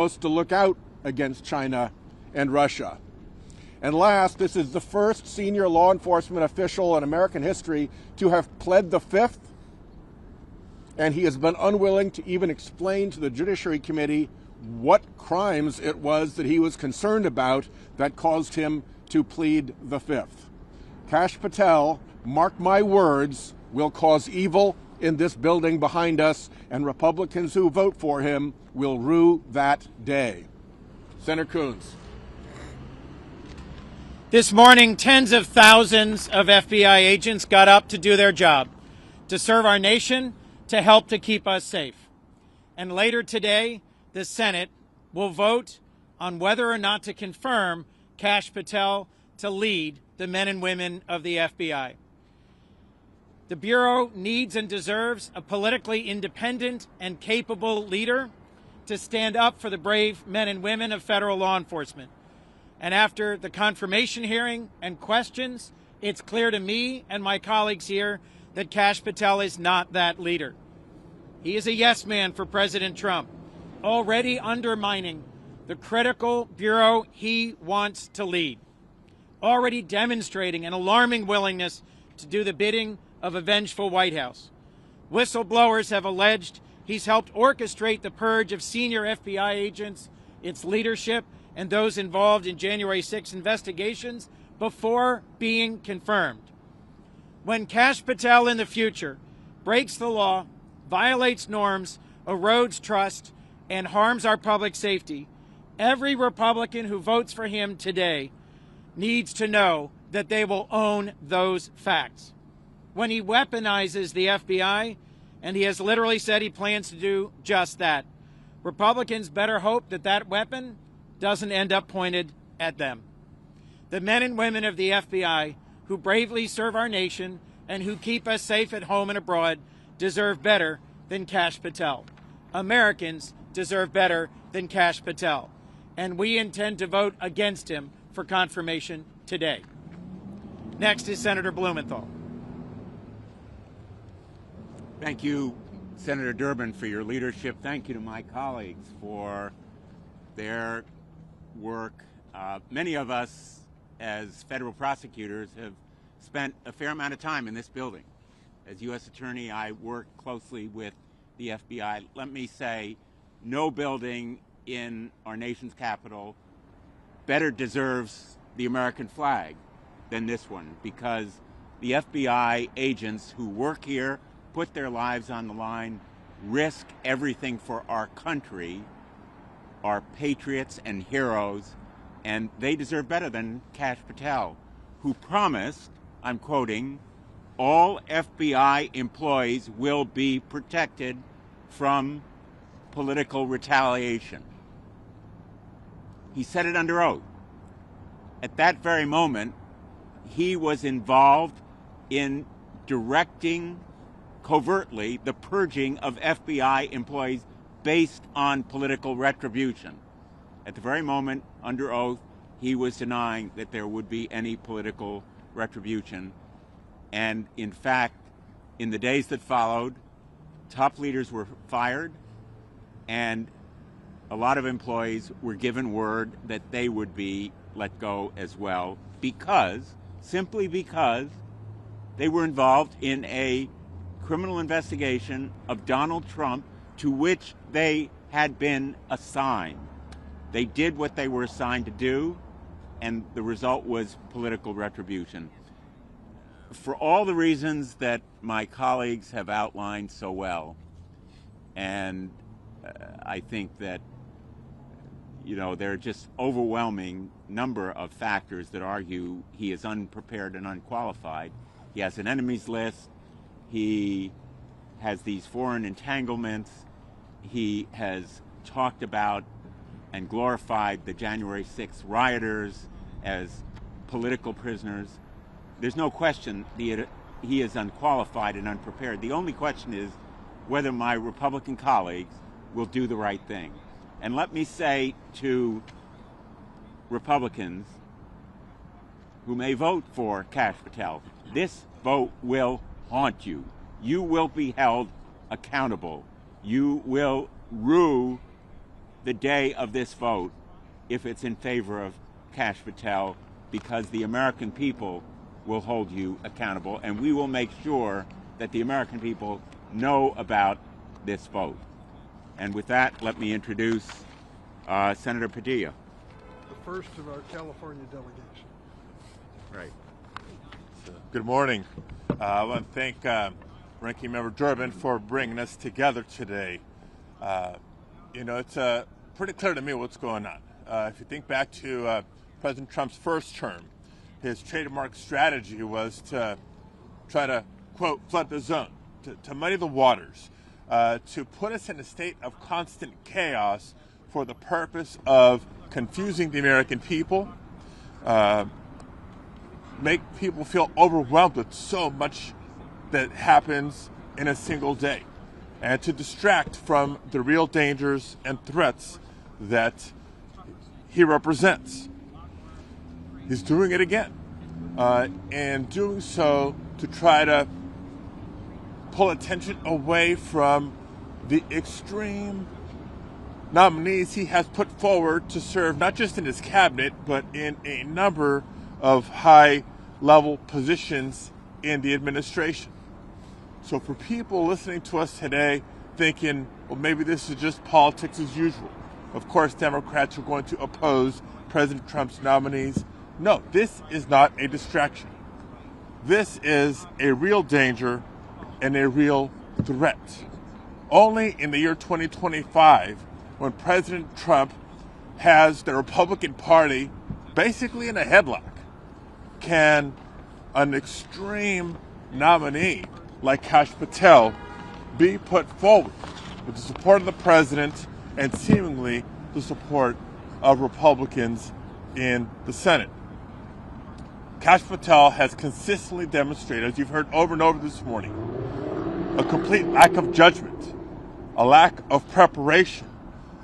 supposed to look out against China and Russia. And last, this is the first senior law enforcement official in American history to have pled the Fifth, and he has been unwilling to even explain to the Judiciary Committee what crimes it was that he was concerned about that caused him to plead the Fifth. Kash Patel, mark my words, will cause evil in this building behind us, and Republicans who vote for him will rue that day. Senator Coons. This morning, tens of thousands of FBI agents got up to do their job, to serve our nation, to help to keep us safe. And later today, the Senate will vote on whether or not to confirm Kash Patel to lead the men and women of the FBI. The Bureau needs and deserves a politically independent and capable leader to stand up for the brave men and women of federal law enforcement. And after the confirmation hearing and questions, it's clear to me and my colleagues here that Kash Patel is not that leader. He is a yes man for President Trump, already undermining the critical bureau he wants to lead, already demonstrating an alarming willingness to do the bidding of a vengeful White House. Whistleblowers have alleged he's helped orchestrate the purge of senior FBI agents, its leadership, and those involved in January 6 investigations before being confirmed. When Kash Patel in the future breaks the law, violates norms, erodes trust, and harms our public safety, every Republican who votes for him today needs to know that they will own those facts. When he weaponizes the FBI, and he has literally said he plans to do just that, Republicans better hope that that weapon doesn't end up pointed at them. The men and women of the FBI who bravely serve our nation and who keep us safe at home and abroad deserve better than Kash Patel. Americans deserve better than Kash Patel. And we intend to vote against him for confirmation today. Next is Senator Blumenthal. Thank you, Senator Durbin, for your leadership. Thank you to my colleagues for their work. Many of us as federal prosecutors have spent a fair amount of time in this building. As U.S. Attorney, I work closely with the FBI. Let me say, no building in our nation's capital better deserves the American flag than this one, because the FBI agents who work here, put their lives on the line, risk everything for our country, are patriots and heroes, and they deserve better than Kash Patel, who promised, I'm quoting, all FBI employees will be protected from political retaliation. He said it under oath. At that very moment, he was involved in directing covertly the purging of FBI employees based on political retribution. At the very moment, under oath, he was denying that there would be any political retribution. And in fact, in the days that followed, top leaders were fired, and a lot of employees were given word that they would be let go as well, simply because they were involved in a criminal investigation of Donald Trump to which they had been assigned. They did what they were assigned to do, and the result was political retribution. For all the reasons that my colleagues have outlined so well, and I think that, there are just overwhelming number of factors that argue he is unprepared and unqualified. He has an enemies list. He has these foreign entanglements. He has talked about and glorified the January 6th rioters as political prisoners. There's no question he is unqualified and unprepared. The only question is whether my Republican colleagues will do the right thing. And let me say to Republicans who may vote for Kash Patel, this vote will haunt you. You will be held accountable. You will rue the day of this vote if it's in favor of Kash Patel, because the American people will hold you accountable, and we will make sure that the American people know about this vote. And with that, let me introduce Senator Padilla. The first of our California delegation. Right. Good morning. I want to thank Ranking Member Durbin for bringing us together today. It's pretty clear to me what's going on. If you think back to President Trump's first term, his trademark strategy was to try to, quote, flood the zone, to muddy the waters, to put us in a state of constant chaos for the purpose of confusing the American people, make people feel overwhelmed with so much that happens in a single day, and to distract from the real dangers and threats that he represents. He's doing it again, and doing so to try to pull attention away from the extreme nominees he has put forward to serve not just in his cabinet, but in a number of high-level positions in the administration. So for people listening to us today thinking, well, maybe this is just politics as usual. Of course, Democrats are going to oppose President Trump's nominees. No, this is not a distraction. This is a real danger and a real threat. Only in the year 2025, when President Trump has the Republican Party basically in a headlock, can an extreme nominee like Kash Patel be put forward with the support of the president and seemingly the support of Republicans in the Senate. Kash Patel has consistently demonstrated, as you've heard over and over this morning, a complete lack of judgment, a lack of preparation,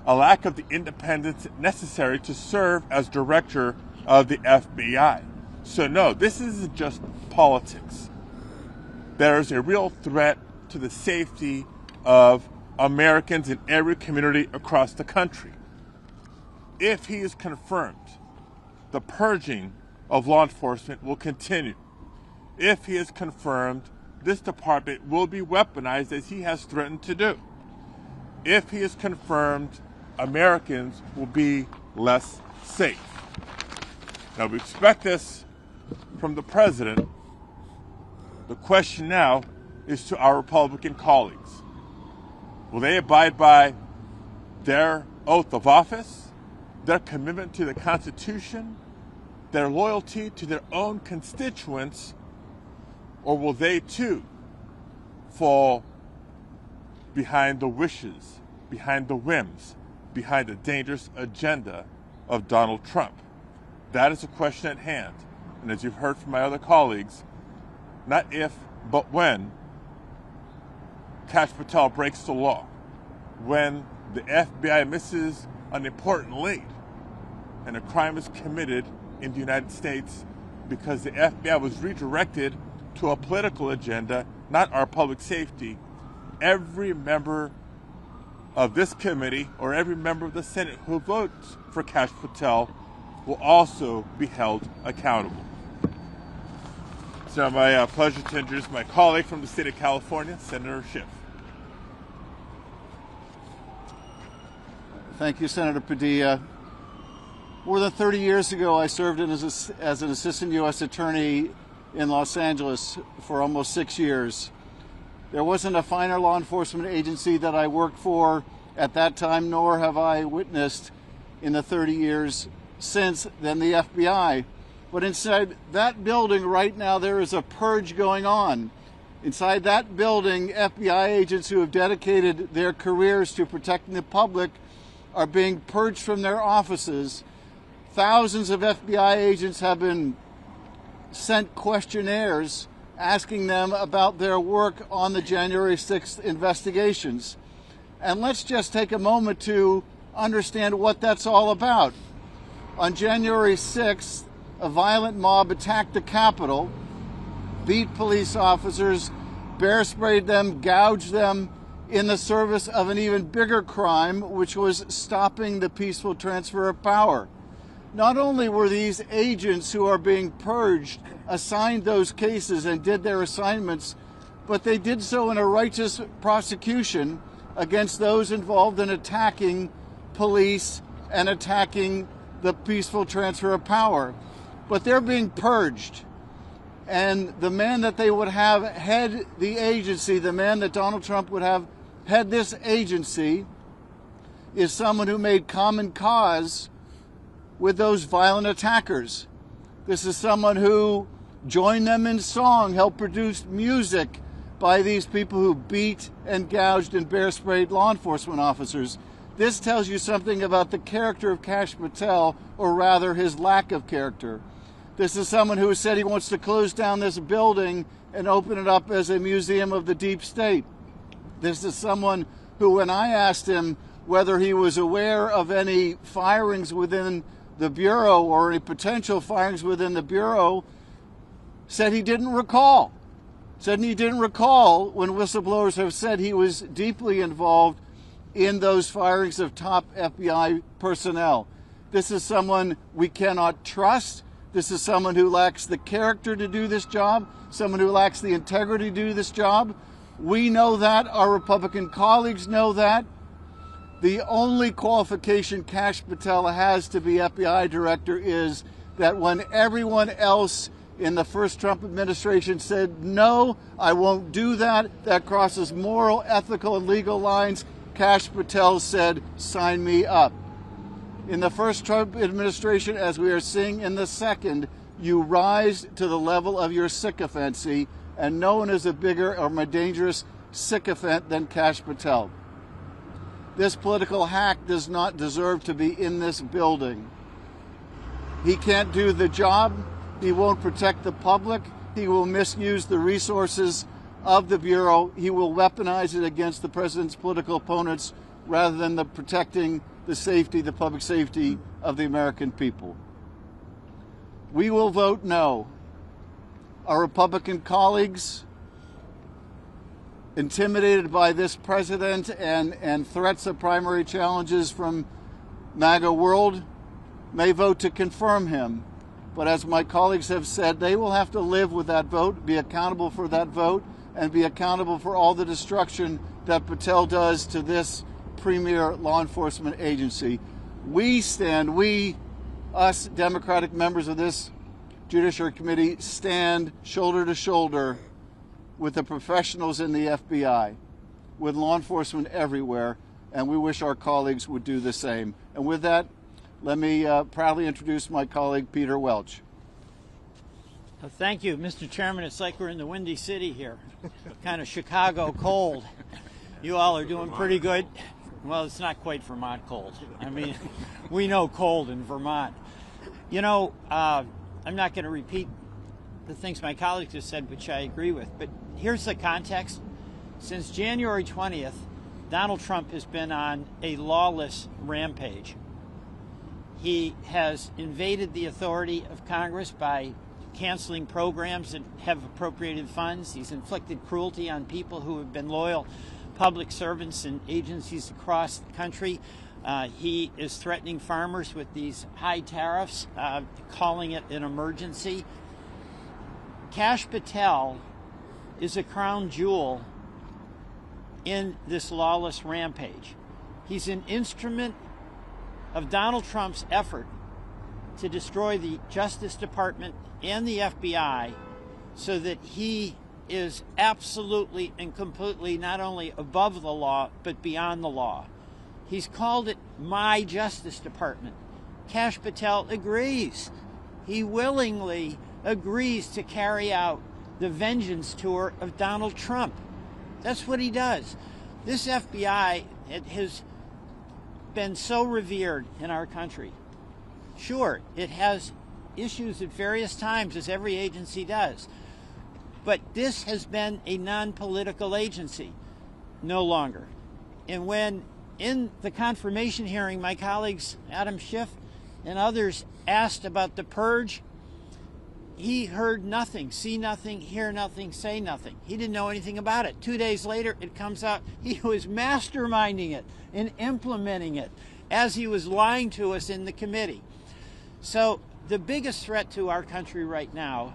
a lack of the independence necessary to serve as director of the FBI. So no, this isn't just politics. There is a real threat to the safety of Americans in every community across the country. If he is confirmed, the purging of law enforcement will continue. If he is confirmed, this department will be weaponized as he has threatened to do. If he is confirmed, Americans will be less safe. Now, we expect this from the president. The question now is to our Republican colleagues. Will they abide by their oath of office, their commitment to the Constitution, their loyalty to their own constituents, or will they too fall behind the wishes, behind the whims, behind the dangerous agenda of Donald Trump? That is a question at hand. And as you've heard from my other colleagues, not if, but when Kash Patel breaks the law, when the FBI misses an important lead and a crime is committed in the United States because the FBI was redirected to a political agenda, not our public safety, every member of this committee or every member of the Senate who votes for Kash Patel will also be held accountable. It's now my pleasure to introduce my colleague from the state of California, Senator Schiff. Thank you, Senator Padilla. More than 30 years ago, I served as an assistant U.S. attorney in Los Angeles for almost 6 years. There wasn't a finer law enforcement agency that I worked for at that time, nor have I witnessed in the 30 years since than the FBI. But inside that building right now, there is a purge going on. Inside that building, FBI agents who have dedicated their careers to protecting the public are being purged from their offices. Thousands of FBI agents have been sent questionnaires asking them about their work on the January 6th investigations. And let's just take a moment to understand what that's all about. On January 6th, a violent mob attacked the Capitol, beat police officers, bear sprayed them, gouged them, in the service of an even bigger crime, which was stopping the peaceful transfer of power. Not only were these agents who are being purged assigned those cases and did their assignments, but they did so in a righteous prosecution against those involved in attacking police and attacking the peaceful transfer of power. But they're being purged. And the man that they would have head the agency, the man that Donald Trump would have head this agency, is someone who made common cause with those violent attackers. This is someone who joined them in song, helped produce music by these people who beat and gouged and bear sprayed law enforcement officers. This tells you something about the character of Kash Patel, or rather his lack of character. This is someone who said he wants to close down this building and open it up as a museum of the deep state. This is someone who, when I asked him whether he was aware of any firings within the Bureau or any potential firings within the Bureau, said he didn't recall. Said he didn't recall when whistleblowers have said he was deeply involved in those firings of top FBI personnel. This is someone we cannot trust. This is someone who lacks the character to do this job, someone who lacks the integrity to do this job. We know that. Our Republican colleagues know that. The only qualification Kash Patel has to be FBI director is that when everyone else in the first Trump administration said, no, I won't do that, that crosses moral, ethical, and legal lines, Kash Patel said, sign me up. In the first Trump administration, as we are seeing in the second, you rise to the level of your sycophancy, and no one is a bigger or more dangerous sycophant than Kash Patel. This political hack does not deserve to be in this building. He can't do the job. He won't protect the public. He will misuse the resources of the Bureau. He will weaponize it against the president's political opponents rather than protecting the safety, the public safety of the American people. We will vote no. Our Republican colleagues, intimidated by this president and threats of primary challenges from MAGA world, may vote to confirm him. But as my colleagues have said, they will have to live with that vote, be accountable for that vote, and be accountable for all the destruction that Patel does to this premier law enforcement agency. We stand, us Democratic members of this Judiciary Committee, stand shoulder to shoulder with the professionals in the FBI, with law enforcement everywhere, and we wish our colleagues would do the same. And with that, let me proudly introduce my colleague, Peter Welch. Thank you, Mr. Chairman. It's like we're in the Windy City here, kind of Chicago cold. You all are doing pretty good. Well, it's not quite Vermont cold. I mean, we know cold in Vermont. You know, I'm not going to repeat the things my colleagues have said, which I agree with, but here's the context. Since January 20th, Donald Trump has been on a lawless rampage. He has invaded the authority of Congress by canceling programs that have appropriated funds. He's inflicted cruelty on people who have been loyal public servants and agencies across the country. He is threatening farmers with these high tariffs, calling it an emergency. Kash Patel is a crown jewel in this lawless rampage. He's an instrument of Donald Trump's effort to destroy the Justice Department and the FBI so that he is absolutely and completely not only above the law, but beyond the law. He's called it my Justice Department. Kash Patel agrees. He willingly agrees to carry out the vengeance tour of Donald Trump. That's what he does. This FBI has been so revered in our country. Sure, it has issues at various times, as every agency does. But this has been a non-political agency, no longer. And when in the confirmation hearing, my colleagues Adam Schiff and others asked about the purge, he heard nothing, see nothing, hear nothing, say nothing. He didn't know anything about it. 2 days later, it comes out he was masterminding it and implementing it as he was lying to us in the committee. So the biggest threat to our country right now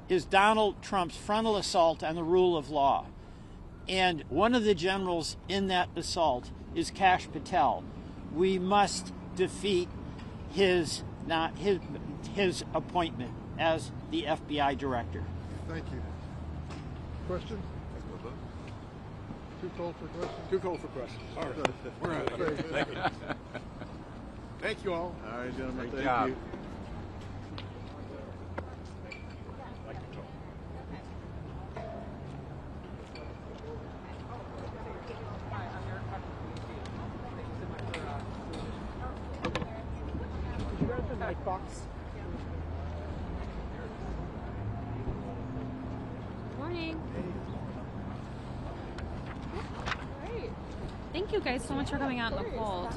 is Donald Trump's frontal assault on the rule of law. And one of the generals in that assault is Kash Patel. We must defeat his appointment as the FBI director. Thank you. Question? Too cold for questions? Too cold for questions. All right. We're out of here. Thank you. Thank you all. All right, gentlemen. Great Thank job. you. Morning. Great. Thank you guys so much for coming out in the cold.